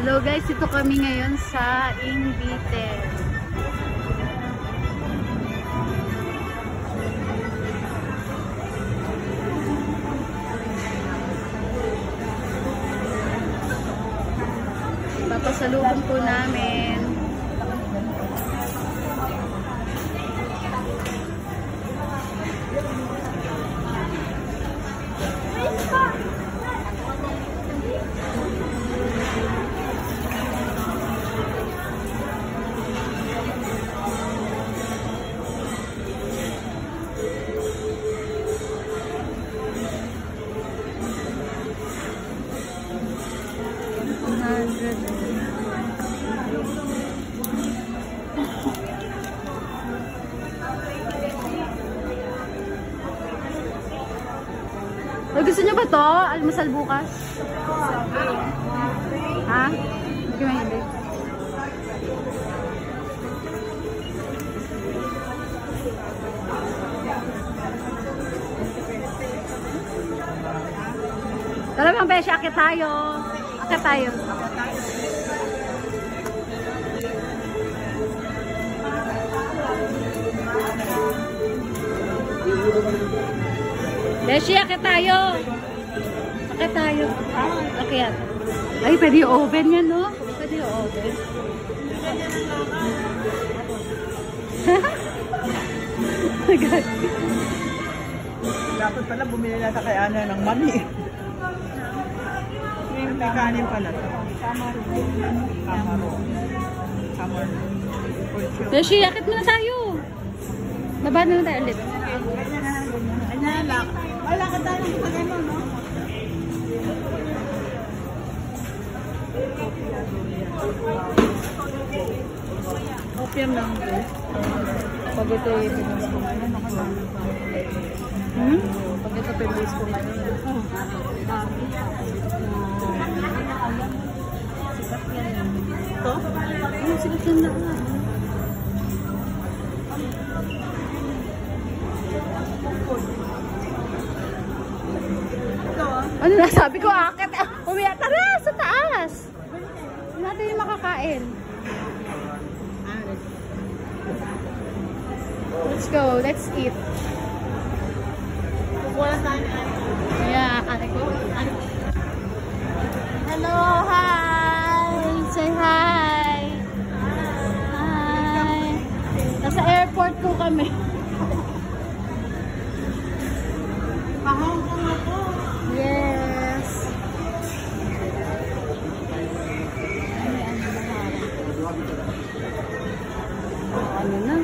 Hello guys, ito kami ngayon sa Invited. Papasalubong po namin. Gusto nyo ba to? Almusal bukas? Ha? Hindi ko mahilig. Tara bang beshi, akit tayo. Akit tayo. Beshi, akit tayo. Akit tayo. Akit. Ay, pwede yung oven yan, no? Pwede yung oven. Dapat pala bumili natin kay Ana ng mami. May kanin pala. Kamar. Beshi, akit muna tayo. Baba na lang tayo ulit. Wala ka tayo ng pag-ano, no? Opium lang. Pag ito yung pinis ko ngayon, pag ito pinis ko ngayon. Sikat yan. Ito? Sikat yan lang. Ano na sabi ko, akit. Umiyak, tara sa taas. Hindi natin yung makakain. Let's go, let's eat. Yeah, hello, hi. Say hi. Hi. Nasa airport ko kami. Pahong ko na po. Yes. Ano na?